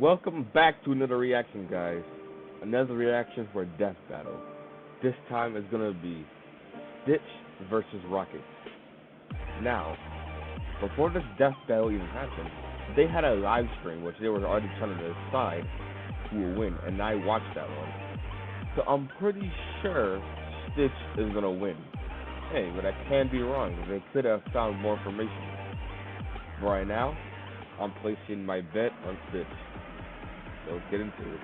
Welcome back to another reaction, guys. Another reaction for a death battle. This time it's gonna be Stitch versus Rocket. Now, before this death battle even happened, they had a live stream which they were already trying to decide who will win, and I watched that one. So I'm pretty sure Stitch is gonna win. Hey, but I can be wrong. They could have found more information. But right now, I'm placing my bet on Stitch. So let's get into it.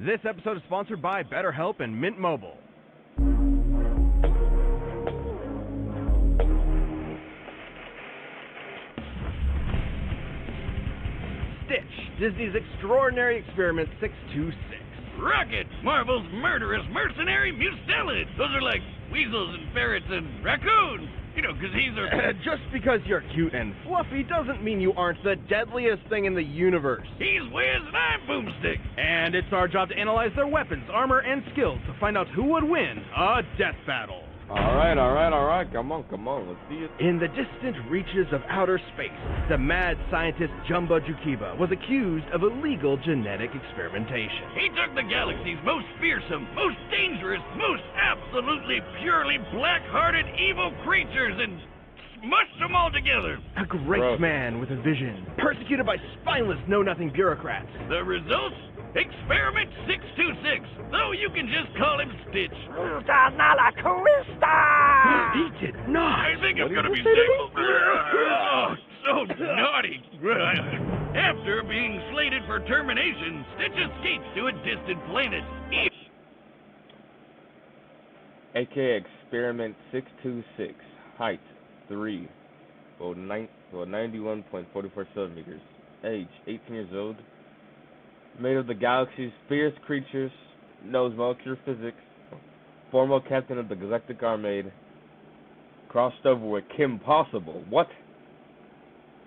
This episode is sponsored by BetterHelp and Mint Mobile. Stitch, Disney's Extraordinary Experiment 626. Rocket, Marvel's murderous mercenary mustelid. Those are like weasels and ferrets and Raccoon. You know, because he's a... Just because you're cute and fluffy doesn't mean you aren't the deadliest thing in the universe. He's Wiz and I'm Boomstick. And it's our job to analyze their weapons, armor, and skills to find out who would win a death battle. Alright, come on, let's see it. In the distant reaches of outer space, the mad scientist Jumbo Jukiba was accused of illegal genetic experimentation. He took the galaxy's most fearsome, most dangerous, most absolutely purely black-hearted evil creatures and smushed them all together. A great man with a vision, persecuted by spineless know-nothing bureaucrats. The results? Experiment 626, though you can just call him Stitch. He did not. I think I'm gonna be sick. Oh, so naughty. After being slated for termination, Stitch escapes to a distant planet. AKA Experiment 626. Height 3. 91.44 centimeters. Age 18 years old. Made of the galaxy's fierce creatures, knows molecular physics, former captain of the Galactic Armade, crossed over with Kim Possible. What?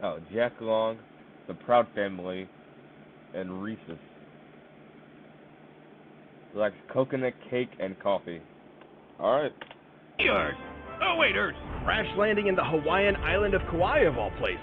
Oh, Jack Long, the Proud Family, and Reese's. Likes coconut cake and coffee. Alright. Earth. Oh, wait, Earth. Crash landing in the Hawaiian island of Kauai, of all places.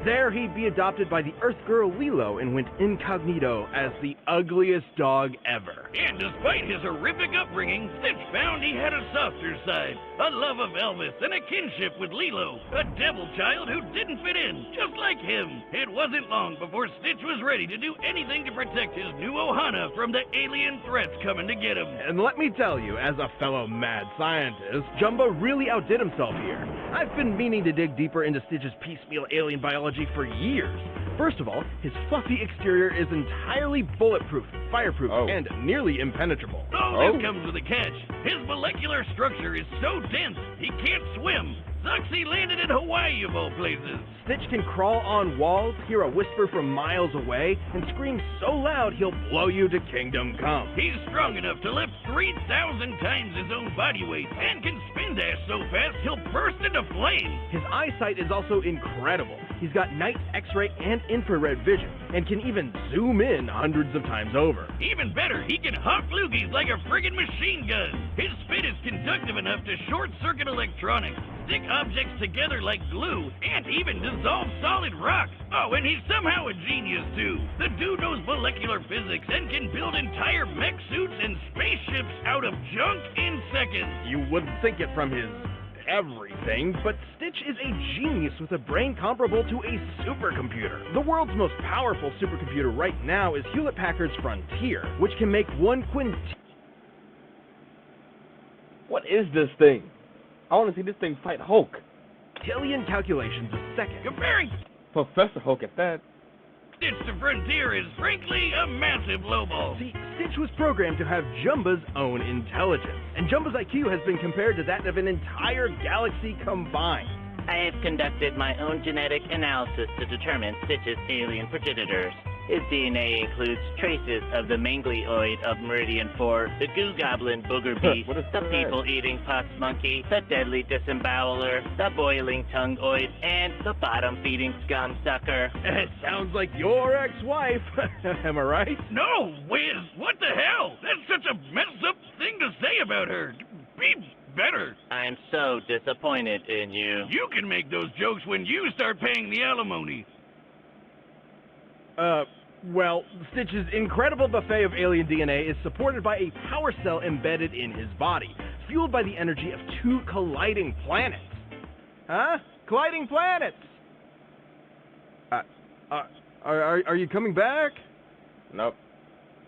There, he'd be adopted by the Earth girl Lilo and went incognito as the ugliest dog ever. And despite his horrific upbringing, Stitch found he had a softer side, a love of Elvis, and a kinship with Lilo, a devil child who didn't fit in, just like him. It wasn't long before Stitch was ready to do anything to protect his new Ohana from the alien threats coming to get him. And let me tell you, as a fellow mad scientist, Jumbo really outdid himself here. I've been meaning to dig deeper into Stitch's piecemeal alien biology for years. First of all, his fluffy exterior is entirely bulletproof, fireproof, and nearly impenetrable. Oh, this comes with a catch. His molecular structure is so dense, he can't swim. Sucks he landed in Hawaii, of all places. Stitch can crawl on walls, hear a whisper from miles away, and scream so loud he'll blow you to kingdom come. He's strong enough to lift 3,000 times his own body weight, and can spin dash so fast he'll burst into flames. His eyesight is also incredible. He's got night, X-ray, and infrared vision, and can even zoom in hundreds of times over. Even better, he can hawk loogies like a friggin' machine gun. His spit is conductive enough to short-circuit electronics, stick objects together like glue, and even dissolve solid rock. Oh, and he's somehow a genius, too. The dude knows molecular physics and can build entire mech suits and spaceships out of junk in seconds. You wouldn't think it from his everything, but Stitch is a genius with a brain comparable to a supercomputer. The world's most powerful supercomputer right now is Hewlett-Packard's Frontier, which can make one What is this thing? I want to see this thing fight Hulk. quintillion calculations a second. Comparing Professor Hulk at that. Stitch to Frontier is frankly a massive lowball. See, Stitch was programmed to have Jumba's own intelligence, and Jumba's IQ has been compared to that of an entire galaxy combined. I have conducted my own genetic analysis to determine Stitch's alien progenitors. His DNA includes traces of the manglioid of Meridian 4, the goo goblin booger beast, the people-eating pox monkey, the deadly disemboweler, the boiling tongue-oid, and the bottom-feeding scum sucker. It sounds like your ex-wife. Am I right? No, Wiz, what the hell? That's such a messed up thing to say about her. Be better. I'm so disappointed in you. You can make those jokes when you start paying the alimony. Well, Stitch's incredible buffet of alien DNA is supported by a power cell embedded in his body, fueled by the energy of 2 colliding planets. Huh? Colliding planets! Are you coming back? Nope.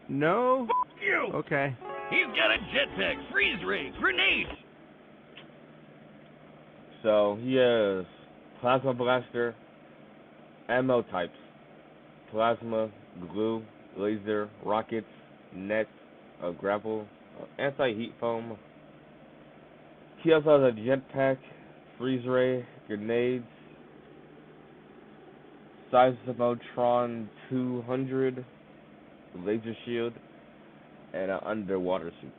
No? F*** you! Okay. He's got a jetpack, freeze ray, grenade. So he has plasma blaster, ammo types, plasma, glue, laser, rockets, nets, a grapple, anti-heat foam. He also has a jetpack, freeze ray, grenades, Seismotron 200, laser shield, and an underwater suit.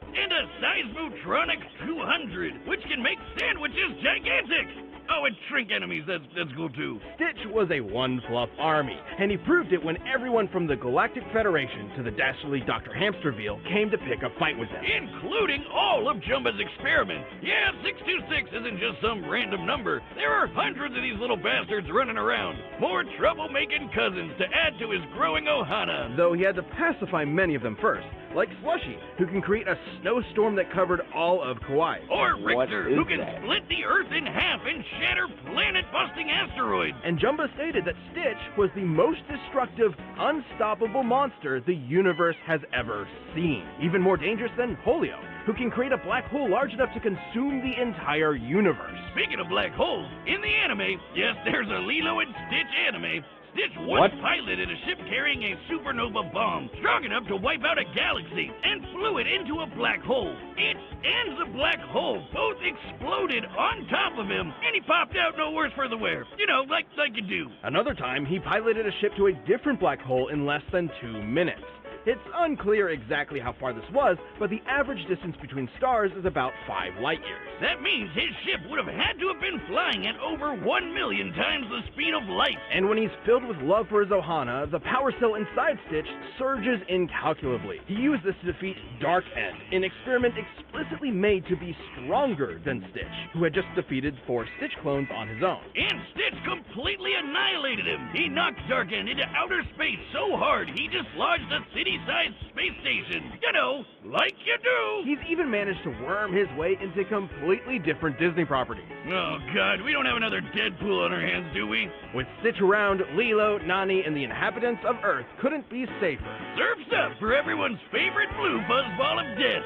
And a Seismotronic 200, which can make sandwiches gigantic. Oh, and shrink enemies, that's cool too. Stitch was a one-fluff army, and he proved it when everyone from the Galactic Federation to the dastardly Dr. Hamsterville came to pick a fight with him. Including all of Jumba's experiments. Yeah, 626 isn't just some random number. There are hundreds of these little bastards running around. More trouble-making cousins to add to his growing ohana. Though he had to pacify many of them first, like Slushy, who can create a snowstorm that covered all of Kauai. Or Richter, What is who can that? split the Earth in half and shatter planet-busting asteroids. And Jumba stated that Stitch was the most destructive, unstoppable monster the universe has ever seen. Even more dangerous than Polio, who can create a black hole large enough to consume the entire universe. Speaking of black holes, in the anime, yes, there's a Lilo and Stitch anime. Stitch once piloted a ship carrying a supernova bomb strong enough to wipe out a galaxy and flew it into a black hole. It and the black hole both exploded on top of him, and he popped out no worse for the wear. You know, like you do. Another time, he piloted a ship to a different black hole in less than 2 minutes. It's unclear exactly how far this was, but the average distance between stars is about 5 light years. That means his ship would have had to have been flying at over 1 million times the speed of light. And when he's filled with love for his ohana, the power cell inside Stitch surges incalculably. He used this to defeat Dark End, an experiment explicitly made to be stronger than Stitch, who had just defeated 4 Stitch clones on his own. And Stitch completely annihilated him. He knocked Dark End into outer space so hard he dislodged a city-sized space station. You know, like you do. He's even managed to worm his way into completely different Disney properties. Oh, God, we don't have another Deadpool on our hands, do we? With Stitch around, Lilo, Nani, and the inhabitants of Earth couldn't be safer. Surf's up for everyone's favorite blue fuzzball of death.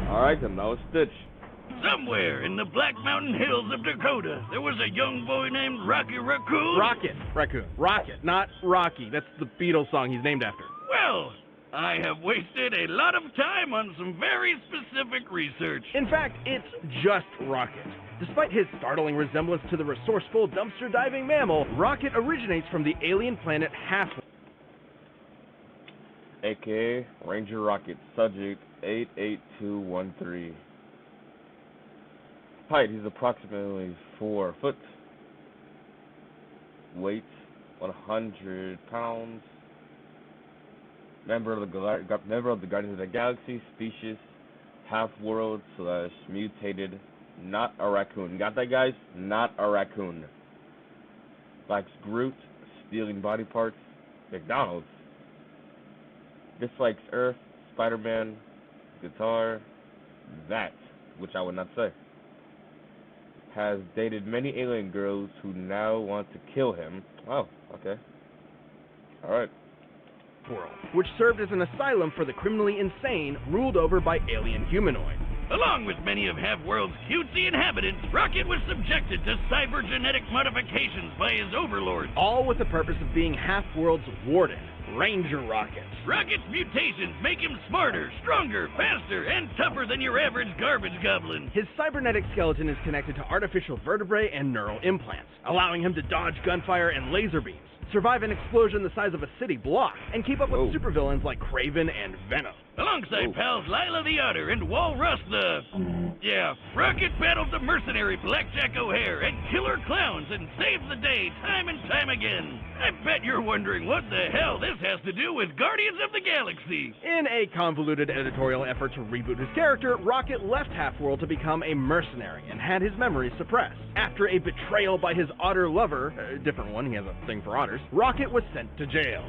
Alright, then that was Stitch. Somewhere in the Black Mountain Hills of Dakota, there was a young boy named Rocky Raccoon. Raccoon. Rocket, not Rocky. That's the Beatles song he's named after. Well, I have wasted a lot of time on some very specific research. In fact, it's just Rocket. Despite his startling resemblance to the resourceful dumpster diving mammal, Rocket originates from the alien planet Half. AKA Ranger Rocket, subject 88213. Height, he's approximately 4 foot. Weight, 100 pounds. Member of the Guardians of the Galaxy, species, half-world / mutated, not a raccoon. Got that, guys? Not a raccoon. Likes Groot, stealing body parts, McDonald's. Dislikes Earth, Spider-Man, guitar, that, which I would not say. Has dated many alien girls who now want to kill him. Oh, okay. Alright. World, which served as an asylum for the criminally insane ruled over by alien humanoids. Along with many of Half-World's cutesy inhabitants, Rocket was subjected to cybergenetic modifications by his overlord. All with the purpose of being Half-World's warden, Ranger Rocket. Rocket's mutations make him smarter, stronger, faster, and tougher than your average garbage goblin. His cybernetic skeleton is connected to artificial vertebrae and neural implants, allowing him to dodge gunfire and laser beams. survive an explosion the size of a city block, and keep up with Whoa. supervillains like Kraven and Venom. Alongside Whoa. pals Lila the Otter and Walrus the... Yeah, Rocket battled the mercenary Blackjack O'Hare and killer clowns and saved the day time and time again. I bet you're wondering what the hell this has to do with Guardians of the Galaxy. In a convoluted editorial effort to reboot his character, Rocket left Half-World to become a mercenary and had his memories suppressed. After a betrayal by his otter lover, a different one, he has a thing for otters, Rocket was sent to jail.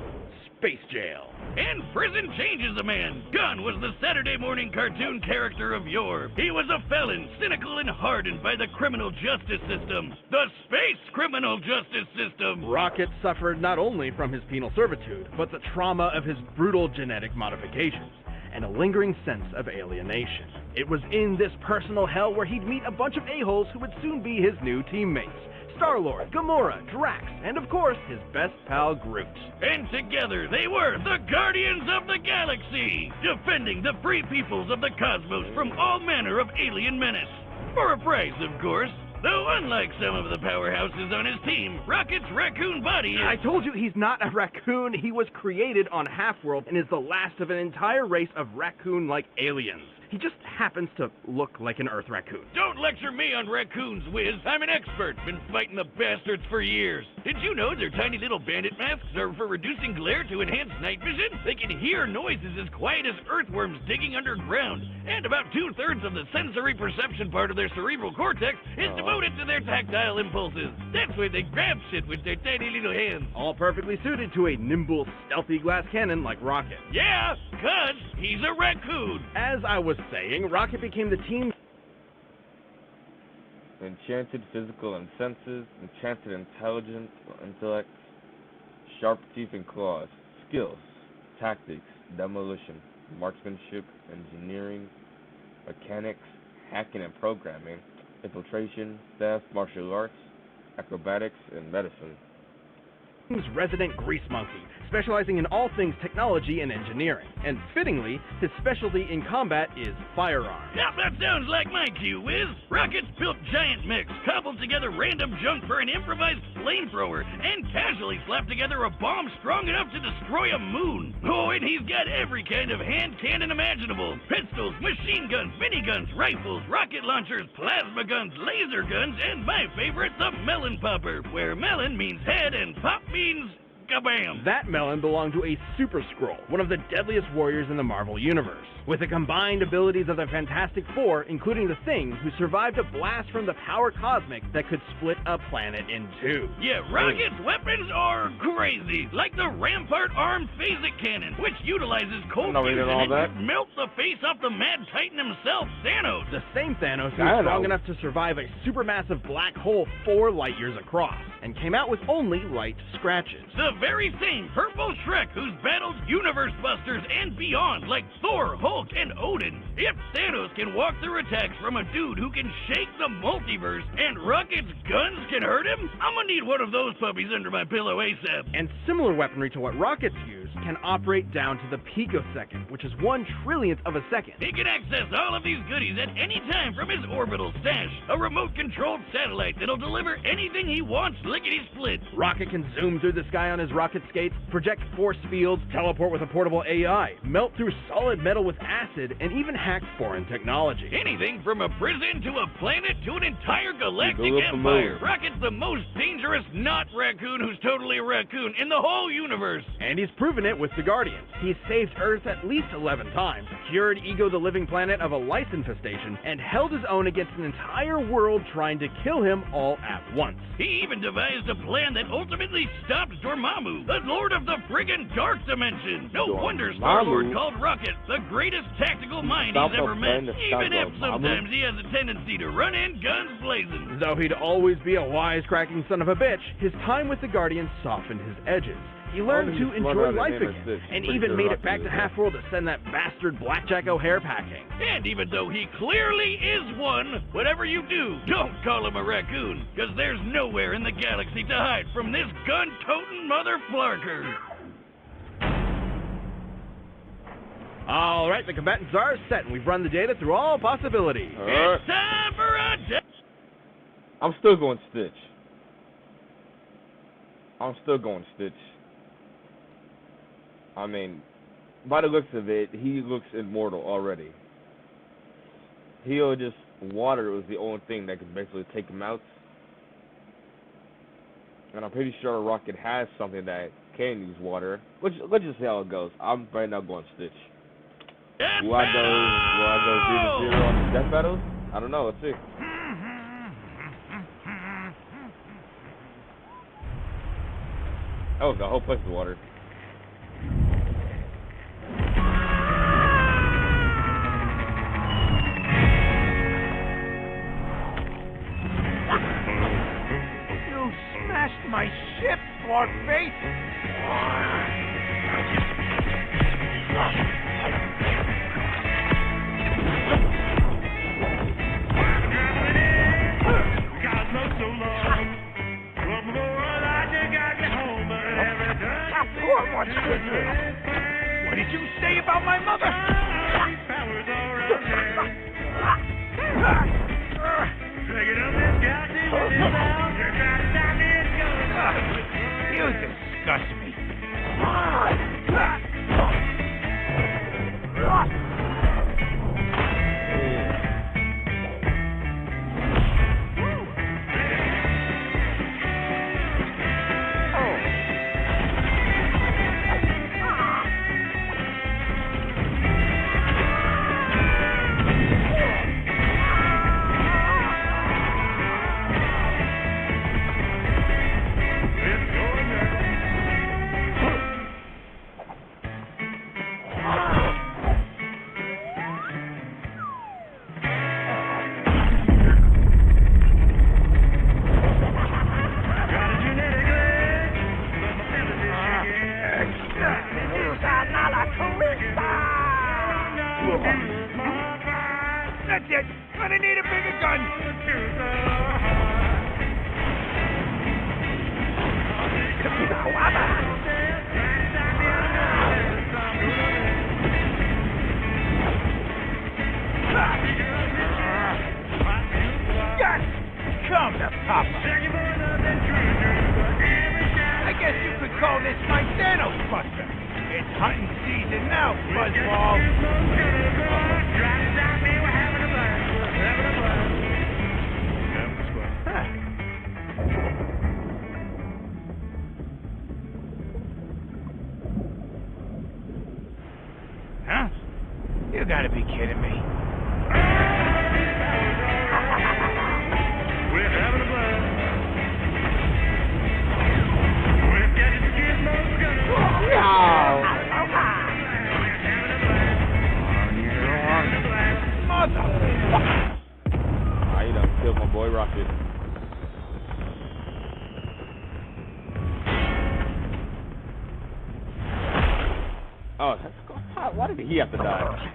Space jail. And prison changes a man. Gunn was the Saturday morning cartoon character of yore. He was a felon, cynical and hardened by the criminal justice system. The space criminal justice system. Rocket suffered not only from his penal servitude, but the trauma of his brutal genetic modifications, and a lingering sense of alienation. It was in this personal hell where he'd meet a bunch of a-holes who would soon be his new teammates. Star-Lord, Gamora, Drax, and of course, his best pal Groot. And together they were the Guardians of the Galaxy, defending the free peoples of the cosmos from all manner of alien menace. For a price, of course. Though unlike some of the powerhouses on his team, Rocket's raccoon body is... I told you he's not a raccoon. He was created on Half-World and is the last of an entire race of raccoon-like aliens. He just happens to look like an Earth raccoon. Don't lecture me on raccoons, Wiz. I'm an expert. Been fighting the bastards for years. Did you know their tiny little bandit masks are for reducing glare to enhance night vision? They can hear noises as quiet as earthworms digging underground. And about 2/3 of the sensory perception part of their cerebral cortex is devoted to their tactile impulses. That's why they grab shit with their tiny little hands. All perfectly suited to a nimble, stealthy glass cannon like Rocket. Yeah, 'cause he's a raccoon. As I was saying, Rocket became the team... Enchanted physical and senses, enchanted intelligence, intellect, sharp teeth and claws, skills, tactics, demolition, marksmanship, engineering, mechanics, hacking and programming, infiltration, theft, martial arts, acrobatics, and medicine. Resident grease monkey, specializing in all things technology and engineering. And fittingly, his specialty in combat is firearms. Yep, that sounds like my cue, Wiz. Rockets built giant mechs, cobbled together random junk for an improvised flamethrower, and casually slapped together a bomb strong enough to destroy a moon. Oh, and he's got every kind of hand cannon imaginable. Pistols, machine guns, miniguns, rifles, rocket launchers, plasma guns, laser guns, and my favorite, the melon popper, where melon means head and pop means kabam. That melon belonged to a Super Skrull, one of the deadliest warriors in the Marvel Universe. With the combined abilities of the Fantastic Four, including the Thing, who survived a blast from the power cosmic that could split a planet in two. Yeah, Rocket's weapons are crazy, like the Rampart armed phasic cannon, which utilizes cold not reading fusion all and that. could melt the face off the Mad Titan himself, Thanos. The same Thanos who I was know. strong enough to survive a supermassive black hole 4 light years across, and came out with only light scratches. The very same Purple Shrek who's battled universe busters and beyond, like Thor, Hulk, and Odin. If Thanos can walk through attacks from a dude who can shake the multiverse, and Rocket's guns can hurt him, I'm gonna need one of those puppies under my pillow ASAP. And similar weaponry to what rockets use can operate down to the picosecond, which is 1/trillionth of a second. He can access all of these goodies at any time from his orbital stash, a remote-controlled satellite that'll deliver anything he wants lickety-split. Rocket can zoom through the sky on his rocket skates, project force fields, teleport with a portable AI, melt through solid metal with acid, and even hack foreign technology. Anything from a prison to a planet to an entire galactic Go up the empire. moon. Rocket's the most dangerous not raccoon who's totally a raccoon in the whole universe. And he's proven it with the Guardians. He's saved Earth at least 11 times, cured Ego the Living Planet of a lice infestation, and held his own against an entire world trying to kill him all at once. He even devised a plan that ultimately stopped Dormammu, the Lord of the friggin' Dark Dimension. No wonder Star-Lord called Rocket the greatest tactical mind Stop he's ever the met, plan to even stop if Dormammu. sometimes he has a tendency to run in guns blazing. Though he'd always be a wisecracking son of a bitch, his time with the Guardians softened his edges. He learned he's to smarter enjoy than life him at again, this. and Pretty even sure made it Rocket back to is. Half-World to send that bastard Blackjack O'Hare packing. And even though he clearly is one, whatever you do, don't call him a raccoon, because there's nowhere in the galaxy to hide from this gun-toting mother flarker. All right, the combatants are set, and we've run the data through all possibilities. Alright. It's time for a... I'm still going Stitch. I'm still going Stitch. I mean, by the looks of it, he looks immortal already. He'll just water was the only thing that could basically take him out. And I'm pretty sure Rocket has something that can use water. Let's just see how it goes. I'm right now going Stitch. Will I go 0-0 on the death battles? I don't know. Let's see. Oh, the whole place is water. You smashed my ship, dwarf face! What did you say about my mother? You disgust me. That's it. Gonna need a bigger gun. Yes! Come to Papa. I guess you could call this my Thanos Buster. It's hunting season now, Buzzball. Huh? You gotta be kidding me. We're having a blast. You done killed my boy Rocket. Oh, why did he have to die?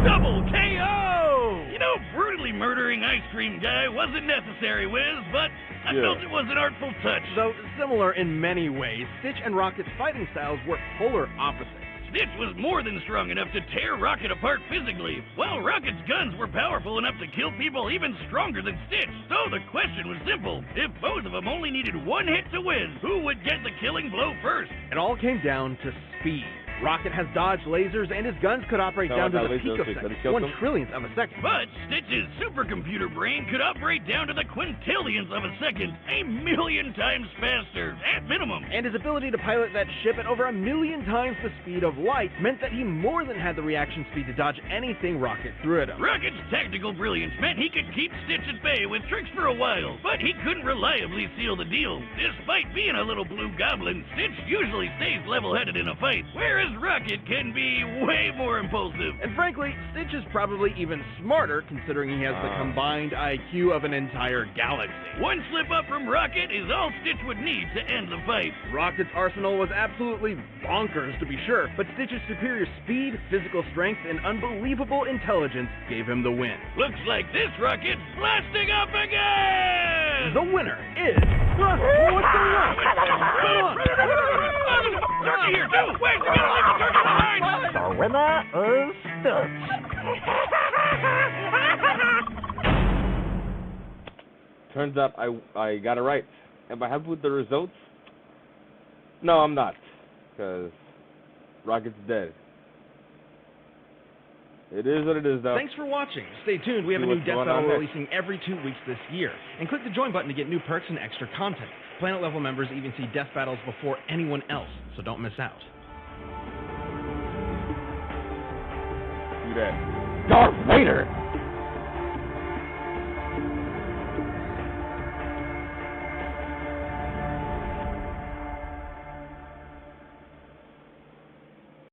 Double KO! You know, brutally murdering Ice Cream Guy wasn't necessary, Wiz, but I felt it was an artful touch. Though similar in many ways, Stitch and Rocket's fighting styles were polar opposites. Stitch was more than strong enough to tear Rocket apart physically, while Rocket's guns were powerful enough to kill people even stronger than Stitch. So the question was simple. If both of them only needed one hit to win, who would get the killing blow first? It all came down to speed. Rocket has dodged lasers, and his guns could operate down to the picosecond, 1/trillionth of a second. But Stitch's supercomputer brain could operate down to the quintillionth of a second, 1,000,000 times faster, at minimum. And his ability to pilot that ship at over 1,000,000 times the speed of light meant that he more than had the reaction speed to dodge anything Rocket threw at him. Rocket's tactical brilliance meant he could keep Stitch at bay with tricks for a while, but he couldn't reliably seal the deal. Despite being a little blue goblin, Stitch usually stays level-headed in a fight, whereas Rocket can be way more impulsive. And frankly, Stitch is probably even smarter considering he has the combined IQ of an entire galaxy. One slip up from Rocket is all Stitch would need to end the fight. Rocket's arsenal was absolutely bonkers to be sure, but Stitch's superior speed, physical strength, and unbelievable intelligence gave him the win. Looks like this Rocket's blasting up again! The winner is... What's going on? Come on! Turkey here, too! Wait, we gotta leave the turkey behind! The winner is Stitch. Turns out I got it right. Am I happy with the results? No, I'm not. Because Rocket's dead. It is what it is, though. Thanks for watching. Stay tuned. We have a new Death Battle releasing every 2 weeks this year. And click the join button to get new perks and extra content. Planet level members even see Death Battles before anyone else, so don't miss out. Do that. Darth Vader!